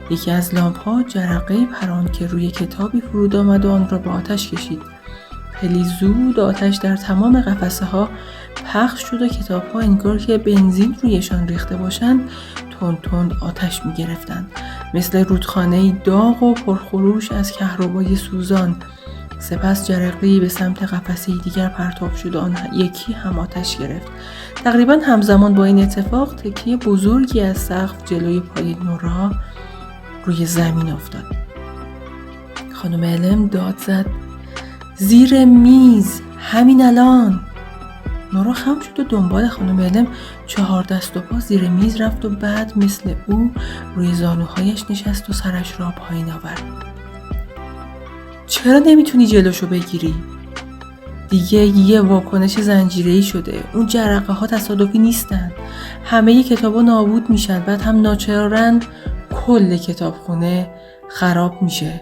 یکی از لامپ‌ها جرقه‌ای پراند که روی کتابی فرود آمد و آن را به آتش کشید. خیلی زود آتش در تمام قفسه ها پخش شد و کتاب ها انگار که بنزین رویشان ریخته باشند تند تند آتش می گرفتند. مثل رودخانه‌ای داغ و پرخروش از کهربای سوزان. سپس جرقه‌ای به سمت قفسه دیگر پرتاب شد و آن یکی هم آتش گرفت. تقریبا همزمان با این اتفاق تکه بزرگی از سقف جلوی پای نورا روی زمین افتاد. خانم علم داد زد: زیر میز، همین الان. نورا خم شد و دنبال خانم علم 4 دست و پا زیر میز رفت و بعد مثل او روی زانوهایش نشست و سرش را پایین آورد. چرا نمیتونی جلوشو بگیری؟ دیگه یه واکنش زنجیره‌ای شده. اون جرقه ها تصادفی نیستن. همه کتابا نابود میشن، بعد هم ناچارن کل کتابخونه خراب میشه.